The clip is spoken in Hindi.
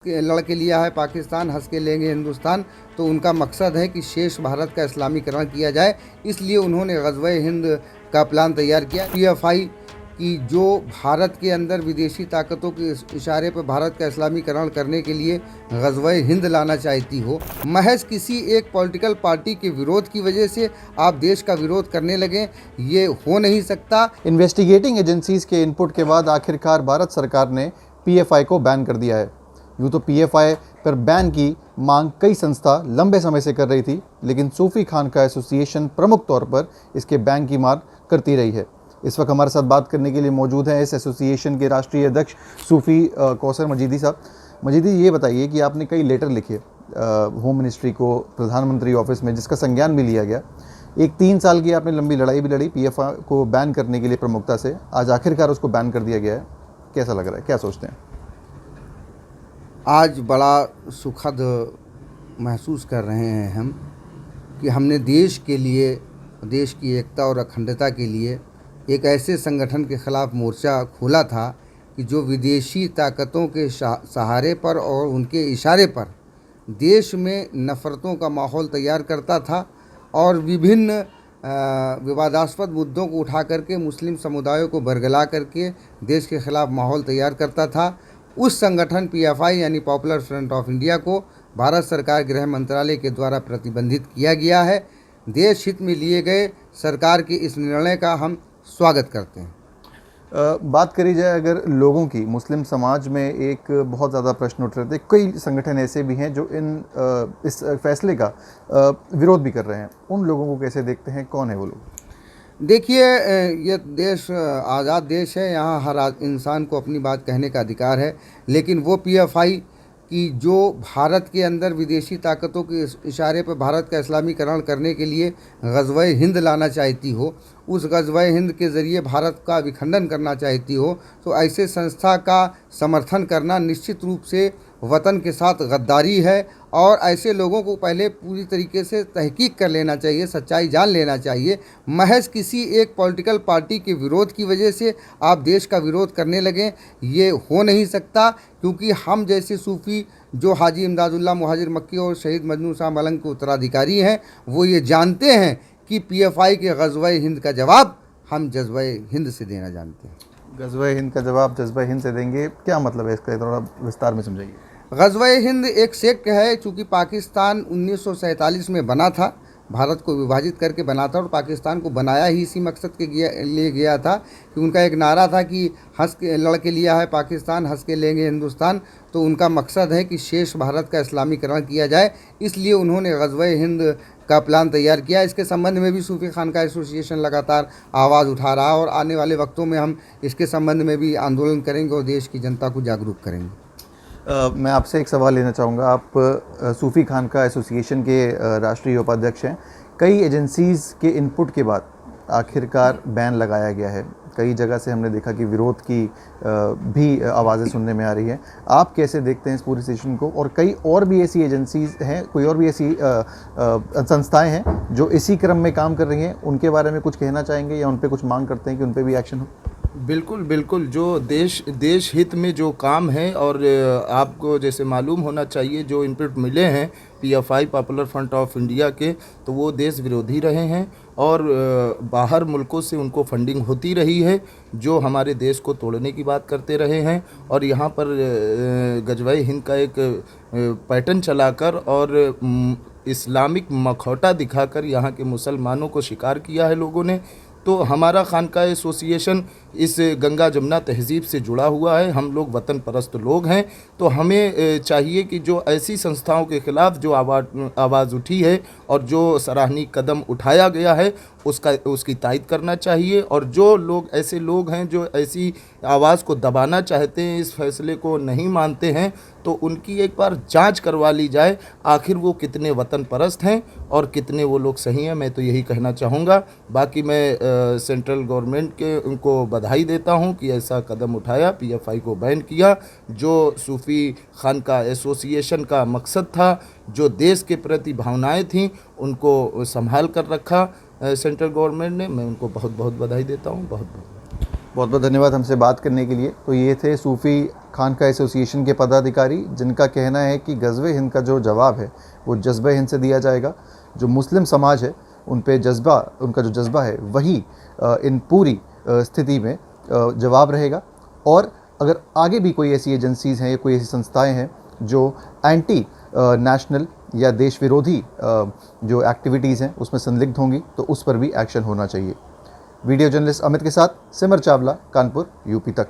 लड़के लिया है पाकिस्तान, हंस के लेंगे हिंदुस्तान। तो उनका मकसद है कि शेष भारत का इस्लामीकरण किया जाए, इसलिए उन्होंने ग़ज़वे हिंद का प्लान तैयार किया। पीएफआई की जो भारत के अंदर विदेशी ताकतों के इशारे पर भारत का इस्लामीकरण करने के लिए ग़ज़वे हिंद लाना चाहती हो, महज किसी एक पॉलिटिकल पार्टी के विरोध की वजह से आप देश का विरोध करने लगें, ये हो नहीं सकता। इन्वेस्टिगेटिंग एजेंसीज के इनपुट के बाद आखिरकार भारत सरकार ने पीएफआई को बैन कर दिया है। यूँ तो पीएफआई पर बैन की मांग कई संस्था लंबे समय से कर रही थी, लेकिन सूफ़ी खानका एसोसिएशन प्रमुख तौर पर इसके बैन की मांग करती रही है। इस वक्त हमारे साथ बात करने के लिए मौजूद हैं इस एसोसिएशन के राष्ट्रीय अध्यक्ष सूफ़ी कौसर मजीदी साहब। मजीदी, ये बताइए कि आपने कई लेटर लिखे होम मिनिस्ट्री को, प्रधानमंत्री ऑफिस में, जिसका संज्ञान भी लिया गया। एक 3 साल की आपने लंबी लड़ाई भी लड़ी पीएफआई को बैन करने के लिए प्रमुखता से। आज आखिरकार उसको बैन कर दिया गया है। कैसा लग रहा है, क्या सोचते हैं? आज बड़ा सुखद महसूस कर रहे हैं हम कि हमने देश के लिए, देश की एकता और अखंडता के लिए एक ऐसे संगठन के ख़िलाफ़ मोर्चा खोला था कि जो विदेशी ताकतों के सहारे पर और उनके इशारे पर देश में नफ़रतों का माहौल तैयार करता था और विभिन्न विवादास्पद मुद्दों को उठा करके मुस्लिम समुदायों को बरगला करके देश के ख़िलाफ़ माहौल तैयार करता था। उस संगठन पीएफआई यानी पॉपुलर फ्रंट ऑफ इंडिया को भारत सरकार गृह मंत्रालय के द्वारा प्रतिबंधित किया गया है। देश हित में लिए गए सरकार के इस निर्णय का हम स्वागत करते हैं। बात करी जाए अगर लोगों की, मुस्लिम समाज में एक बहुत ज़्यादा प्रश्न उठ रहे थे। कई संगठन ऐसे भी हैं जो इस फैसले का विरोध भी कर रहे हैं। उन लोगों को कैसे देखते हैं, कौन है वो लोग? देखिए, ये देश आज़ाद देश है, यहाँ हर इंसान को अपनी बात कहने का अधिकार है, लेकिन वो पीएफआई की जो भारत के अंदर विदेशी ताकतों के इशारे पर भारत का इस्लामीकरण करने के लिए ग़ज़वे हिंद लाना चाहती हो, उस ग़ज़वे हिंद के ज़रिए भारत का विखंडन करना चाहती हो, तो ऐसे संस्था का समर्थन करना निश्चित रूप से वतन के साथ गद्दारी है। और ऐसे लोगों को पहले पूरी तरीके से तहकीक कर लेना चाहिए, सच्चाई जान लेना चाहिए। महज किसी एक पॉलिटिकल पार्टी के विरोध की वजह से आप देश का विरोध करने लगें, ये हो नहीं सकता। क्योंकि हम जैसे सूफ़ी जो हाजी इमदादुल्लाह मुहाजिर मक्की और शहीद मजनू शाह मलंग के उत्तराधिकारी हैं, वो ये जानते हैं कि पीएफआई के ग़ज़वे हिंद का जवाब हम जज़्बे हिंद से देना जानते हैं। ग़ज़वे हिंद का जवाब जज़्बे हिंद से देंगे, क्या मतलब है इसका? थोड़ा विस्तार में समझाइए। ग़ज़वे हिंद एक सेक्ट है। चूँकि पाकिस्तान 1947 में बना था, भारत को विभाजित करके बना था और पाकिस्तान को बनाया ही इसी मकसद के लिए गया था कि उनका एक नारा था कि हंस के लड़के लिया है पाकिस्तान, हंस के लेंगे हिंदुस्तान। तो उनका मकसद है कि शेष भारत का इस्लामीकरण किया जाए, इसलिए उन्होंने ग़ज़वे हिंद का प्लान तैयार किया। इसके संबंध में भी सूफ़ी खानका एसोसिएशन लगातार आवाज़ उठा रहा और आने वाले वक्तों में हम इसके संबंध में भी आंदोलन करेंगे और देश की जनता को जागरूक करेंगे। मैं आपसे एक सवाल लेना चाहूँगा। आप सूफ़ी खानका एसोसिएशन के राष्ट्रीय उपाध्यक्ष हैं। कई एजेंसीज़ के इनपुट के बाद आखिरकार बैन लगाया गया है। कई जगह से हमने देखा कि विरोध की भी आवाज़ें सुनने में आ रही हैं। आप कैसे देखते हैं इस पूरी सिचुएशन को? और कई और भी ऐसी एजेंसीज़ हैं, कोई और भी ऐसी संस्थाएं हैं जो इसी क्रम में काम कर रही हैं, उनके बारे में कुछ कहना चाहेंगे या उन पर कुछ मांग करते हैं कि उन पर भी एक्शन हो? बिल्कुल बिल्कुल, जो देश हित में जो काम है, और आपको जैसे मालूम होना चाहिए जो इनपुट मिले हैं PFI popular front of India के, तो वो देश विरोधी रहे हैं और बाहर मुल्कों से उनको फंडिंग होती रही है, जो हमारे देश को तोड़ने की बात करते रहे हैं। और यहाँ पर ग़ज़वे हिंद का एक पैटर्न चलाकर और इस्लामिक मखौटा दिखाकर यहाँ के मुसलमानों को शिकार किया है लोगों ने। तो हमारा खानका एसोसिएशन इस गंगा जमुना तहज़ीब से जुड़ा हुआ है। हम लोग वतन परस्त लोग हैं, तो हमें चाहिए कि जो ऐसी संस्थाओं के ख़िलाफ़ जो आवाज़ उठी है और जो सराहनीय कदम उठाया गया है उसकी तायद करना चाहिए। और जो लोग ऐसे लोग हैं जो ऐसी आवाज़ को दबाना चाहते हैं, इस फैसले को नहीं मानते हैं, तो उनकी एक बार जांच करवा ली जाए, आखिर वो कितने वतन परस्त हैं और कितने वो लोग सही हैं। मैं तो यही कहना चाहूँगा। बाकी मैं सेंट्रल गवर्नमेंट के उनको बधाई देता हूँ कि ऐसा कदम उठाया, पीएफआई को बैन किया। जो सूफ़ी खानका एसोसिएशन का मकसद था, जो देश के प्रति भावनाएँ थीं, उनको संभाल कर रखा सेंट्रल गवर्नमेंट ने। मैं उनको बहुत बहुत बधाई देता हूँ। बहुत बहुत बहुत बहुत धन्यवाद हमसे बात करने के लिए। तो ये थे सूफ़ी खानका एसोसिएशन के पदाधिकारी, जिनका कहना है कि ग़ज़वे हिंद का जो जवाब है वो जज्बे हिंद से दिया जाएगा। जो मुस्लिम समाज है उन पे उनका जो जज्बा है वही इन पूरी स्थिति में जवाब रहेगा। और अगर आगे भी कोई ऐसी एजेंसीज़ हैं या कोई ऐसी संस्थाएं हैं जो एंटी नेशनल या देश विरोधी जो एक्टिविटीज़ हैं उसमें संलिग्ध होंगी तो उस पर भी एक्शन होना चाहिए। वीडियो जर्नलिस्ट अमित के साथ सिमर चावला, कानपुर, यूपी तक।